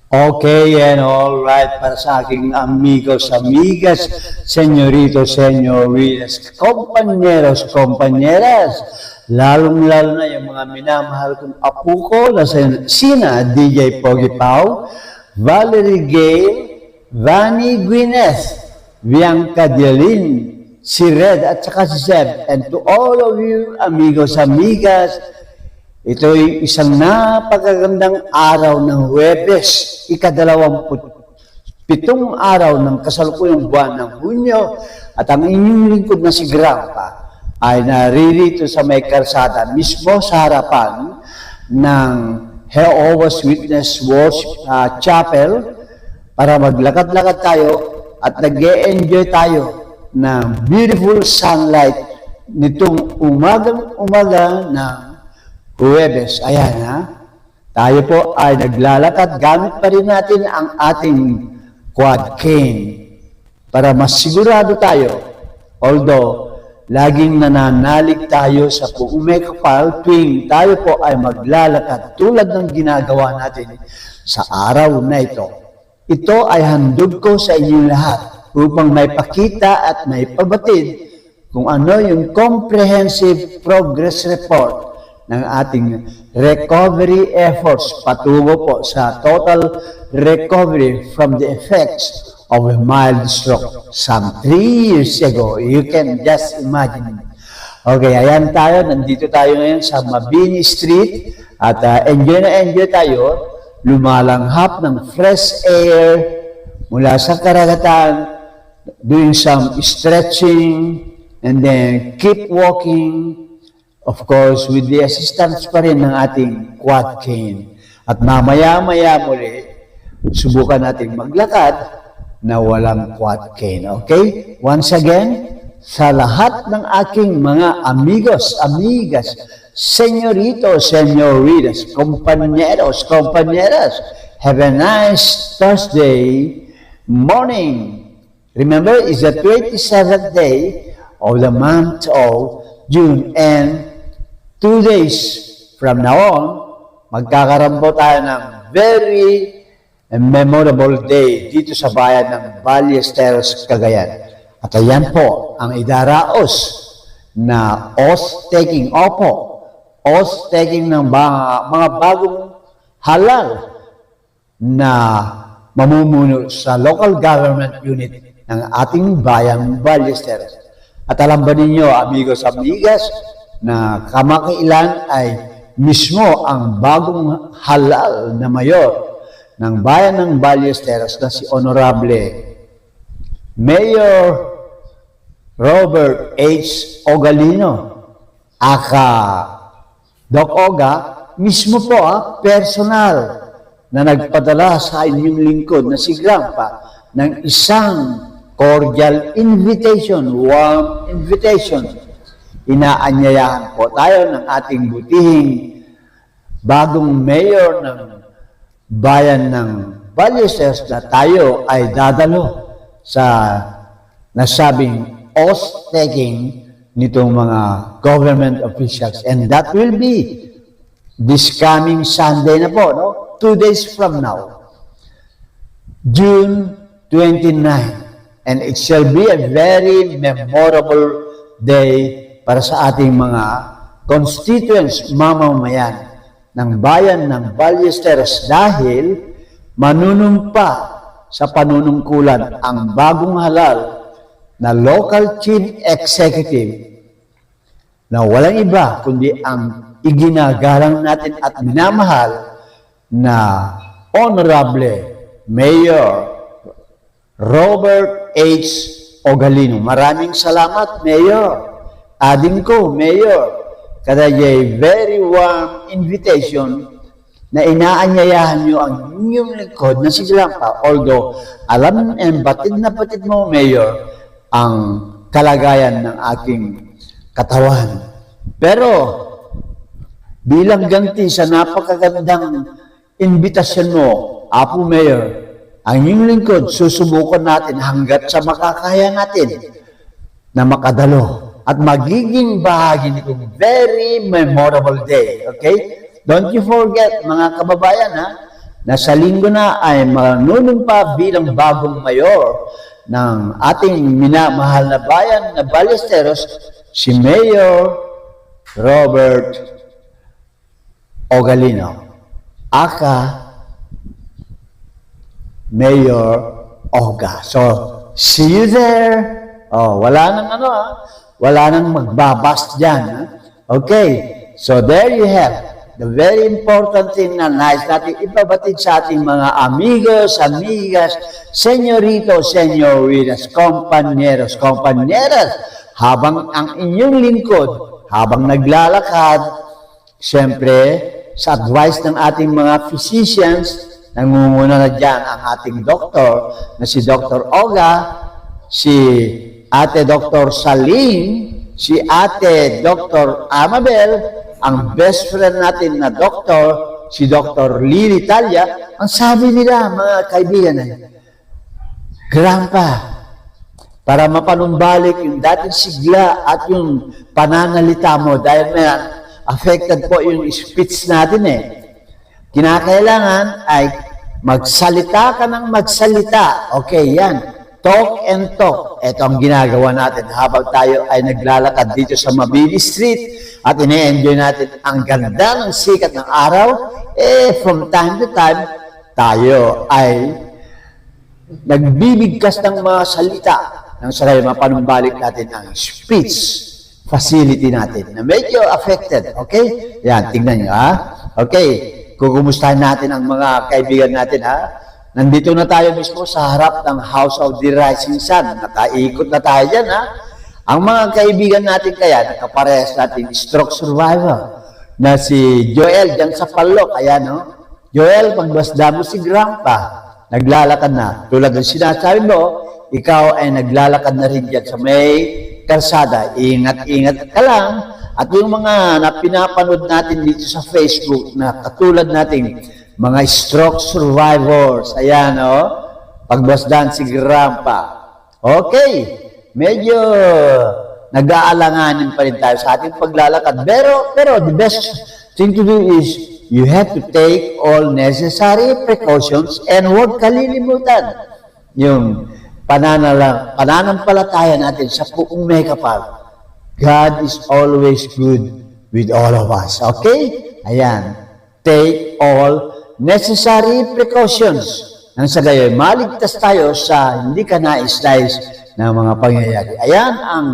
Okay, and all right, para sa aking amigos, amigas, senyoritos, senyoritas, kompanyeros, kompanyeras, lalong-lalo na yung mga minamahal kong apo ko na sina DJ Pogi Pau, Valerie Gale, Vanny Gwyneth, Bianca Dialin, si Red at saka si Seb, and to all of you, amigos, amigas, ito'y isang napakagandang araw ng Huwebes, ika-27 araw ng kasalukuyang buwan ng Hunyo, at ang inyong lingkod na si Grandpa ay naririto sa may karsada, mismo sa harapan ng Jehovah's Witness Worship Chapel para maglakad-lakad tayo at nag-e-enjoy tayo ng beautiful sunlight nitong umaga ng Huwebes. Ayan ha. Tayo po ay naglalakad. Gamit pa rin natin ang ating quad cane para mas sigurado tayo. Although, laging nananalig tayo sa puumekapal tuwing tayo po ay maglalakad tulad ng ginagawa natin sa araw na ito. Ito ay handog ko sa inyong lahat upang may pakita at may pabatid kung ano yung comprehensive progress report ng ating recovery efforts patungo po sa total recovery from the effects of a mild stroke some 3 years ago. You can just imagine. Okay, ayan tayo. Nandito tayo ngayon sa Mabini Street at enjoy na enjoy tayo. Lumalanghap ng fresh air mula sa karagatan, doing some stretching, and then keep walking. Of course, with the assistance pa rin ng ating quad cane. At mamaya-maya muli, subukan natin maglakad na walang quad cane. Okay? Once again, sa lahat ng aking mga amigos, amigas, senyoritos, senyoritas, kompanyeros, kompanyeras, have a nice Thursday morning. Remember, it's the 27th day of the month of June, and 2 days from now on, magkakaroon po tayo ng very memorable day dito sa bayan ng Ballesteros, Cagayan. At ayan po ang idaraos na oath-taking, oath-taking ng mga bagong halal na mamumuno sa local government unit ng ating bayang Ballesteros. At alam ba ninyo, amigos, amigas, na kamakailan ay mismo ang bagong halal na mayor ng bayan ng Ballesteros na si Honorable Mayor Robert H. Ogalino, aka Doc Oga, mismo po personal na nagpadala sa inyong lingkod na si Grandpa ng isang cordial invitation, warm invitation. Inaanyayahan po tayo ng ating butihing bagong mayor ng bayan ng Ballesteros na tayo ay dadalo sa nasabing oath-taking nitong mga government officials. And that will be this coming Sunday na po, no? 2 days from now, June 29. And it shall be a very memorable day para sa ating mga constituents, mamamayan ng bayan ng Ballesteros dahil manunumpa sa panunungkulan ang bagong halal na local chief executive na walang iba kundi ang iginagalang natin at minamahal na Honorable Mayor Robert H. Ogalino. Maraming salamat, Mayor. Ading ko, Mayor, kadayay very warm invitation na inaanyayahan nyo ang inyong lingkod na si Grandpa. Although, alam and batid na batid mo, Mayor, ang kalagayan ng aking katawan. Pero, bilang ganti sa napakagandang invitasyon mo, Apo Mayor, ang inyong lingkod, susubukan natin hanggat sa makakaya natin na makadalo at magiging bahagi nitong very memorable day. Okay? Don't you forget, mga kababayan, ha? na sa linggo na ay manunumpa bilang bagong mayor ng ating minamahal na bayan na Ballesteros, si Mayor Robert Ogalino, aka Mayor Oga. So, see you there. Oh, wala nang magbabas dyan. Ha? Okay, so there you have the very important thing na nais natin ipabatid sa ating mga amigos, amigas, señoritos, señoritas, compañeros, compañeras, habang ang inyong lingkod, habang naglalakad, siyempre, sa advice ng ating mga physicians, nangunguna na dyan ang ating doktor, na si Dr. Oga, si Ate Dr. Salim, si Ate Dr. Amabel, ang best friend natin na doktor, si Dr. Lily Talia. Ang sabi nila, mga kaibigan, Grandpa, para mapanumbalik yung dating sigla at yung pananalita mo dahil may affected po yung speech natin Kinakailangan ay magsalita ka ng magsalita. Okay, yan. Talk and talk. Ito ang ginagawa natin habang tayo ay naglalakad dito sa Mabini Street at ine-enjoy natin ang ganda ng sikat ng araw. From time to time, tayo ay nagbibigkas ng mga salita nang sa kayo mapanumbalik natin ang speech facility natin na medyo affected. Okay? Yan, tingnan nyo Okay, kukumustahin natin ang mga kaibigan natin Nandito na tayo mismo sa harap ng House of the Rising Sun. Nakaikot na tayo dyan, Ang mga kaibigan natin kaya, nakaparehas natin, stroke survivor, na si Joel dyan sa Palok. Ayan, Joel, pagbasda mo si Grandpa, naglalakad na. Tulad ng sinasabi mo, ikaw ay naglalakad na rin dyan sa may kalsada. Ingat-ingat ka lang. At yung mga pinapanood natin dito sa Facebook na katulad nating mga stroke survivors. Ayan, pagbasdan si Grandpa. Okay, medyo nag-aalanganin pa rin tayo sa ating paglalakad. Pero the best thing to do is you have to take all necessary precautions and huwag kalilimutan yung pananampalataya natin sa buong may kapal. God is always good with all of us. Okay? Ayan. Take all necessary precautions. Nang sa gayon, maligtas tayo sa hindi ka nais-nais na mga pangyayari. Ayan ang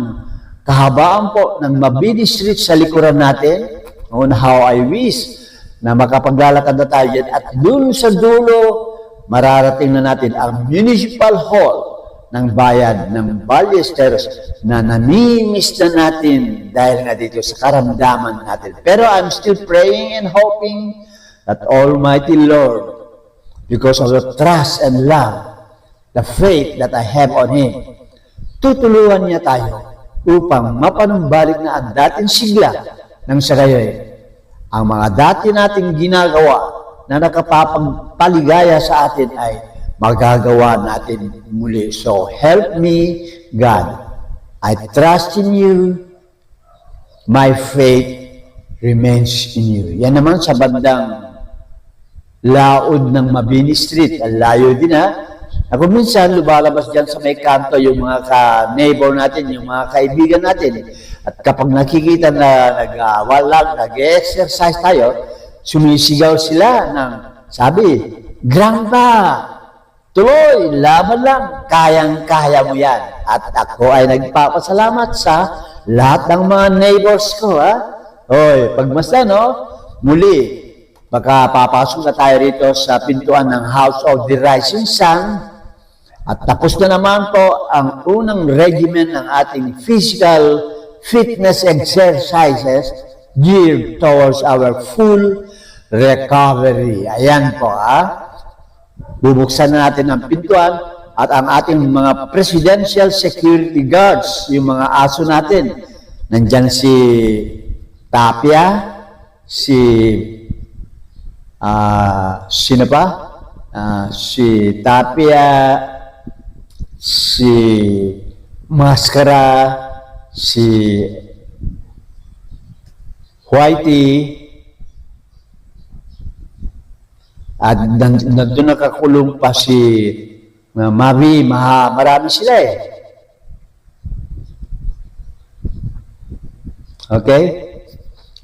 kahabaan po ng Mabini Street sa likuran natin. On how I wish na makapaglalakad na tayo dyan. At dun sa dulo, mararating na natin ang Municipal Hall ng bayan ng Ballesteros na namimiss na natin dahil nga dito sa karamdaman natin. Pero I'm still praying and hoping that Almighty Lord, because of the trust and love, the faith that I have on Him, tutulungan niya tayo upang mapanumbalik na ang dating sigla ng sa gayoy. Ang mga dati nating ginagawa na nakapapagpaligaya sa atin ay magagawa natin muli. So, help me, God. I trust in you. My faith remains in you. Yan naman sa bandang laod ng Mabini Street. Ang layo din Ako minsan lumalabas dyan sa may kanto yung mga ka-neighbor natin, yung mga kaibigan natin. At kapag nakikita na nag-exercise tayo, sumisigaw sila ng sabi, Grandpa, tuloy, laban lang, kayang-kaya mo yan. At ako ay nagpapasalamat sa lahat ng mga neighbors ko. Hoy, pagmasta, muli, baka papasok na tayo rito sa pintuan ng House of the Rising Sun. At tapos na naman po ang unang regimen ng ating physical fitness exercises geared towards our full recovery. Ayan po, Bubuksan na natin ang pintuan at ang ating mga presidential security guards, yung mga aso natin. Nandyan si Tapia, sino pa? Si Tapia, si Maskara, si Whitey, At nandun nakakulong pa si Mavi, marami sila eh. Okay?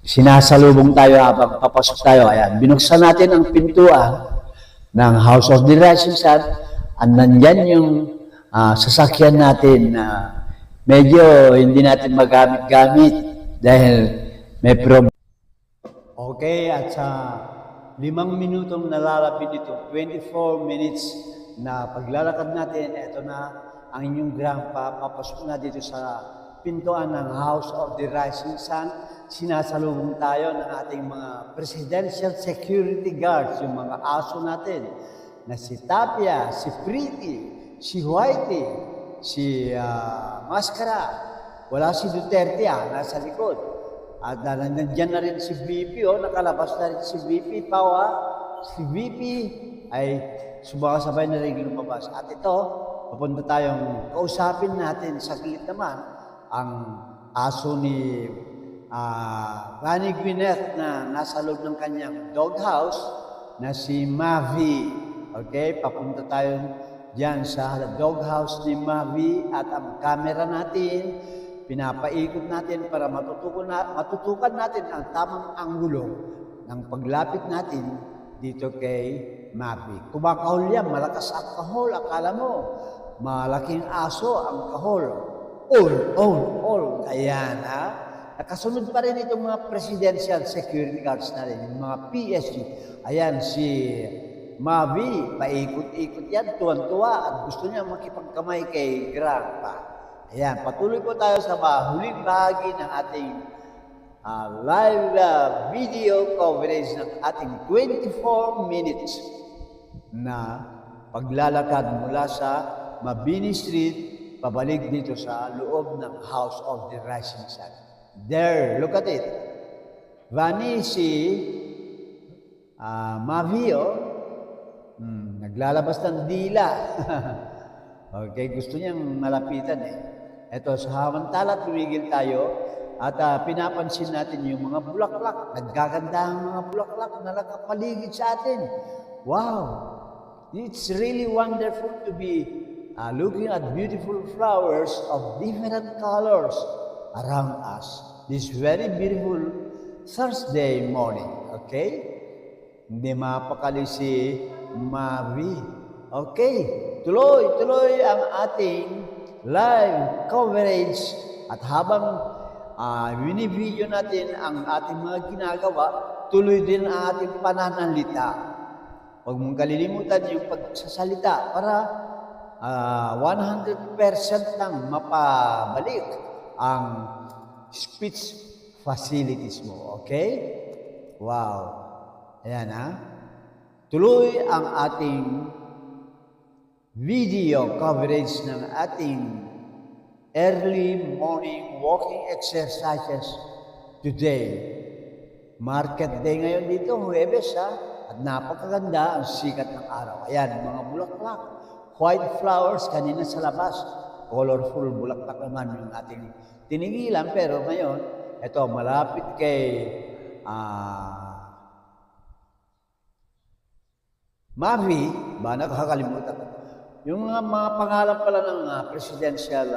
Sinasalubong tayo habang papasok tayo. Ayan, binuksan natin ang pintuan ng House of the Rising Sun. At nandyan yung sasakyan natin na medyo hindi natin magamit-gamit dahil may problem. Okay, at sa 5 minutong nalalapit dito, 24 minutes na paglalakad natin, ito na ang inyong grandpa, papasok na dito sa pintuan ng House of the Rising Sun. Sinasalubong tayo ng ating mga presidential security guards, yung mga aso natin, na si Tapia, si Pretty, si Whitey, si Mascara, wala si Duterte, nasa likod. At nandiyan na rin si VP, nakalabas na rin si VP Pawa. Si VP ay sumakasabay na rin lumabas. At ito, papunta tayong kausapin natin saglit naman ang aso ni Rani Gwyneth na nasa loob ng kanyang doghouse na si Mavi. Okay, papunta tayo diyan sa doghouse ni Mavi at ang camera natin, pinapaikot natin para matutukan natin ang tamang anggulo ng paglapit natin dito kay Mavi. Kumakahol yan, malakas ang kahol. Akala mo, malaking aso ang kahol. All. Ayan, Nakasunod pa rin itong mga presidential security guards natin, yung mga PSG. Ayan, si Mavi, paikot-ikot yan, tuwan-tuwa, at gusto niya makipagkamay kay Grandpa. Ayan, patuloy po tayo sa huling bahagi ng ating live video coverage ng ating 24 minutes na paglalakad mula sa Mabini Street pabalik dito sa loob ng House of the Rising Sun. There, look at it. Vani si Mavi, naglalabas ng dila. Okay, gusto niyang malapitan eh. Ito, sa hamantala, tumigil tayo at pinapansin natin yung mga bulaklak. Nagkaganda ang mga bulaklak na nakapaligid sa atin. Wow! It's really wonderful to be looking at beautiful flowers of different colors around us. This very beautiful Thursday morning. Okay? Hindi mapakali si Mavi. Okay, tuloy ang ating live coverage at habang binibideo natin ang ating mga ginagawa, tuloy din ang ating pananalita. Huwag mong kalilimutan yung pagsasalita para 100% lang mapabalik ang speech facilities mo. Okay? Wow. Ayan Tuloy ang ating video coverage ng ating early morning walking exercises today. Market day ngayon dito, Huwebes at napakaganda ang sikat ng araw. Ayan, mga bulaklak. White flowers kanina sa labas. Colorful bulaklak naman yung ating tinigilan. Pero ngayon, ito, malapit kay Mavi, nakakalimutan ko. Yung mga pangalan pala ng presidential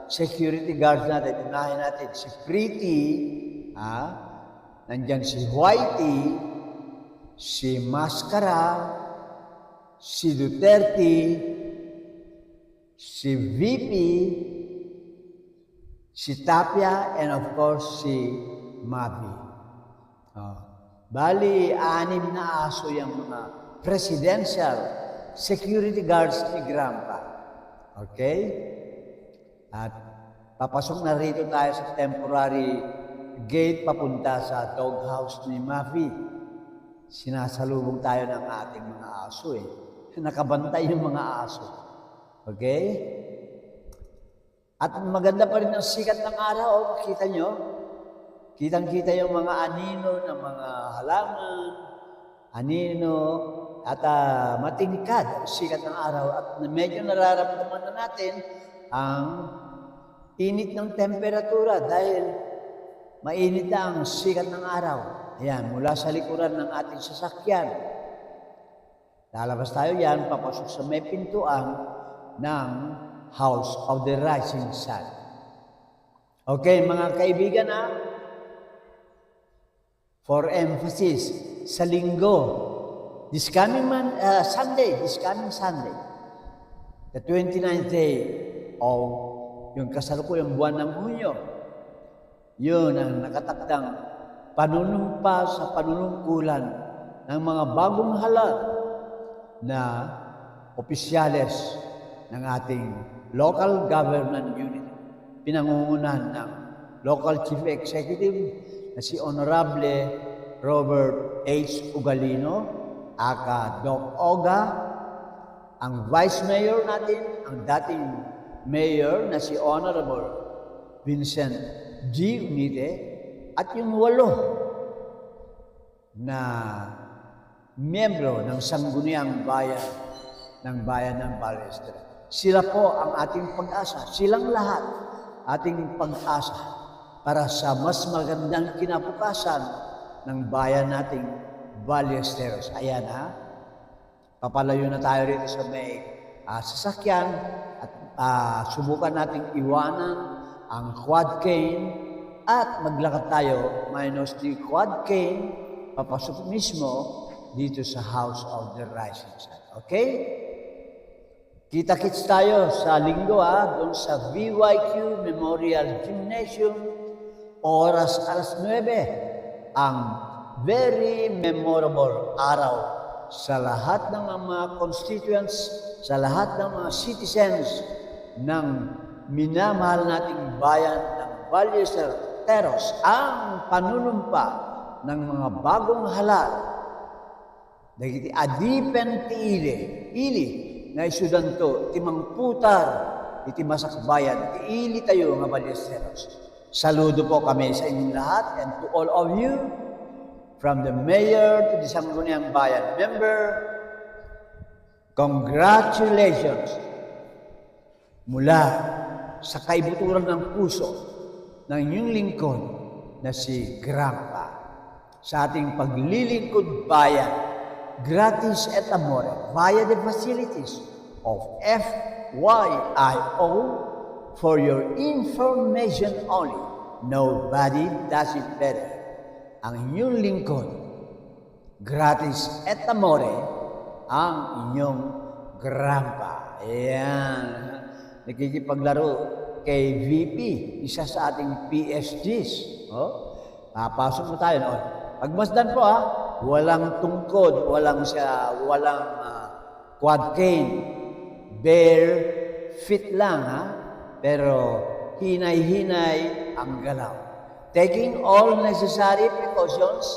security guards natin, unahin natin si Pretty, nandyan si Whitey, si Mascara, si Duterte, si VP, si Tapia, and of course, si Mavi. Bali, 6 na aso yung mga presidential security guards ni Grandpa. Okay? At papasok na rito tayo sa temporary gate papunta sa doghouse ni Mavi. Sinasalubong tayo ng ating mga aso Nakabantay yung mga aso. Okay? At maganda pa rin ang sikat ng araw. Makita nyo? Kitang-kita yung mga anino ng mga halaman, anino, at matingkad ang sikat ng araw. At medyo nararamdaman na natin ang init ng temperatura dahil mainit na ang sikat ng araw. Ayan, mula sa likuran ng ating sasakyan. Lalabas tayo yan, papasok sa may pintuan ng House of the Rising Sun. Okay, mga kaibigan for emphasis, sa linggo, this coming Sunday, the 29th day of yung kasalukuyang buwan ng Hunyo, yun ang nakatakdang panunumpa sa panunungkulan ng mga bagong halal na opisyales ng ating local government unit. Pinangungunan ng local chief executive na si Honorable Robert H. Ugalino, aka Doc Oga, ang vice mayor natin, ang dating mayor na si Honorable Vincent G. Unite, at yung 8 na miyembro ng Sangguniang Bayan ng Ballester. Sila po ang ating pag-asa. Silang lahat ating pag-asa para sa mas magandang kinabukasan ng bayan nating Ballesteros. Ayan papalayo na tayo rito sa may sasakyan at subukan nating iwanan ang quad cane at maglakad tayo minus the quad cane papasok mismo dito sa House of the Rising Sun. Okay? Kita-kits tayo sa linggo doon sa VYQ Memorial Gymnasium, oras 9, ang very memorable araw sa lahat ng mga constituents, sa lahat ng mga citizens ng minamahal nating bayan ng Ballesteros, ang panunumpa ng mga bagong halal dagiti adipen ti ili nga isudanto ti mangputar iti masakbayan ti ili tayo nga Ballesteros. Saludo po kami sa inyong lahat and to all of you, from the mayor to the Sangguniang Bayan member. Congratulations mula sa kaibuturan ng puso ng inyong lingkod na si Grandpa sa ating paglilingkod bayan gratis et amore via the facilities of FYIO. For your information only, nobody does it better. Ang inyong lingkod, gratis et amore, ang inyong Grandpa. Ayan. Nakikipaglaro kay VP, isa sa ating PSGs. Papasok mo tayo noon. Pagmasdan po walang tungkod, walang quad cane, bare feet lang pero hinay-hinay ang galaw. Taking all necessary precautions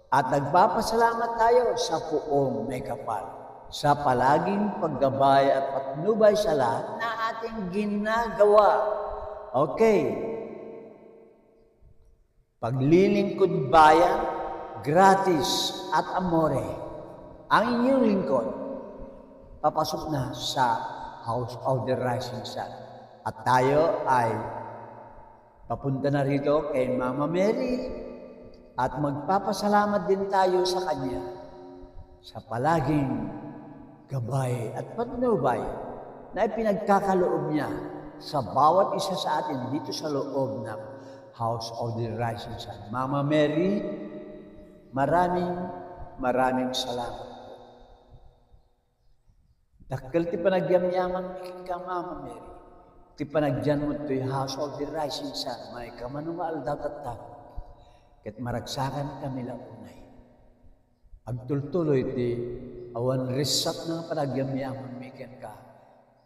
at nagpapasalamat tayo sa Poong may kapal sa palaging paggabay at patnubay sa lahat na ating ginagawa. Okay. Paglilingkod bayan, gratis at amore, ang inyong lingkod, papasok na sa House of the Rising Sun. At tayo ay papunta na rito kay Mama Mary at magpapasalamat din tayo sa Kanya sa palaging gabay at patnubay na ipinagkakaloob niya sa bawat isa sa atin dito sa loob ng House of the Rising Sun. Mama Mary, maraming salamat po. Dakkel ti panagyamyaman ka, Mama Mary. Ti panagyan mo ito'y House of the Rising Sun. May kamanumaal daw tatak. Kat maragsakan kami lang unay. Agtultuloy ti awan resap na panagyamyaman miken ka.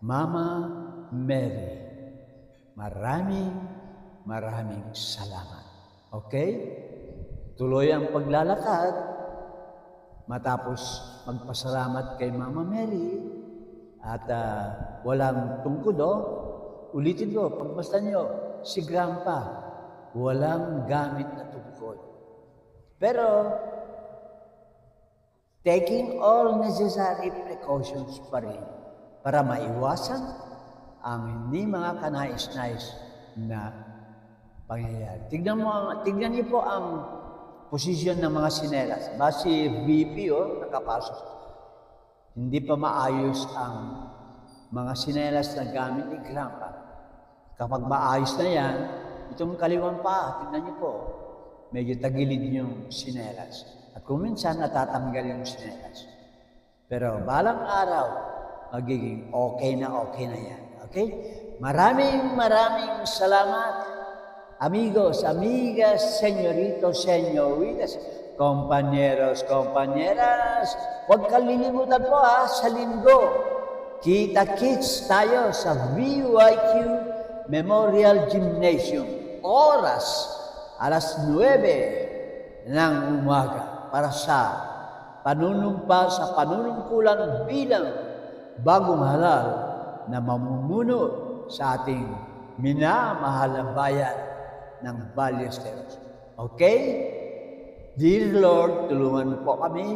Mama Mary, maraming salamat. Okay? Tuloy ang paglalakad matapos magpasalamat kay Mama Mary at walang tungkod ulitin ko, pagbasta nyo, si Grandpa, walang gamit na tungkod. Pero, taking all necessary precautions pa rin para maiwasan ang hindi mga kanais-nais na pangyayari. Tignan niyo po ang posisyon ng mga sinelas. Si VP, nakapasok. hindi pa maayos ang mga sinelas na gamit ni Grandpa. Kapag maayos na yan, itong kaliwang paa, tingnan niyo po, medyo tagilid yung sinelas. At kung minsan natatanggal yung sinelas. Pero balang araw, magiging okay na yan. Okay? Maraming salamat. Amigos, amigas, señoritos, señoritas, compañeros, compañeras, huwag kalilimutan po sa linggo. Kita-kits tayo sa VYQ Memorial Gymnasium. Oras, alas 9 ng umaga para sa panunumpa sa panunungkulan bilang bagong halal na mamumuno sa ating minamahal na bayan ng Ballesteros. Okay? Dear Lord, tulungan po kami.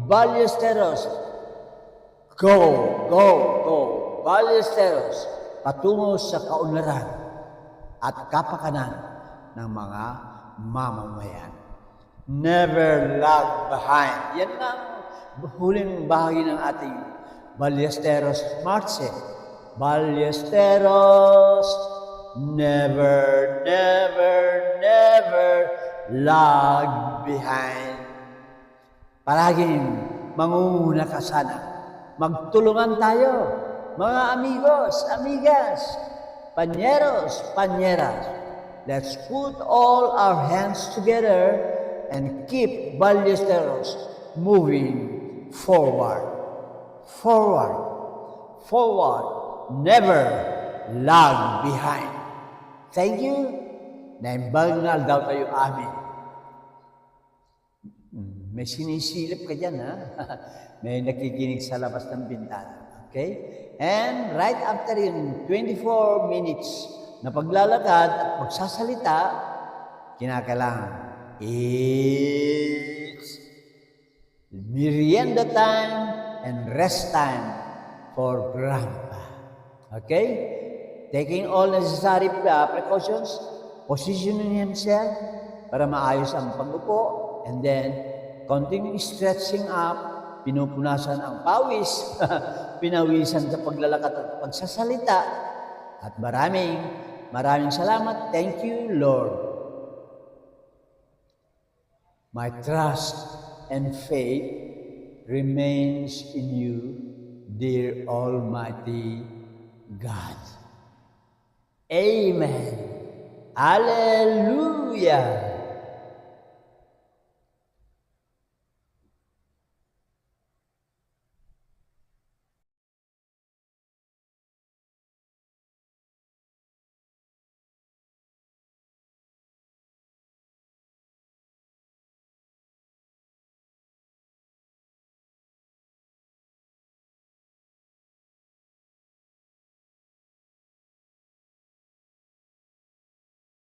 Ballesteros, go, go, go. Ballesteros, patungo sa kaunlaran at kapakanan ng mga mamamayan. Never lag behind. Yan ang huling bahagi ng ating Ballesteros March. Ballesteros, never, never, never lag behind. Palaging mangunguna ka sana. Magtulungan tayo, mga amigos, amigas, pañeros, pañeras. Let's put all our hands together and keep Ballesteros moving forward. Forward. Forward. Never lag behind. Thank you. Naimbagnal daw tayo amin. May sinisilip ka dyan, ha? May nakikinig sa labas ng bintana. Okay? And right after yung 24 minutes na paglalakad at pagsasalita, kinakailangan, it's merienda time and rest time for Grandpa. Okay? Taking all necessary precautions, positioning himself para maayos ang pag-upo, and then continuing stretching up, pinupunasan ang pawis, pinawisan sa paglalakad at pagsasalita, at maraming salamat. Thank you, Lord. My trust and faith remains in you, dear Almighty God. Amen. Hallelujah.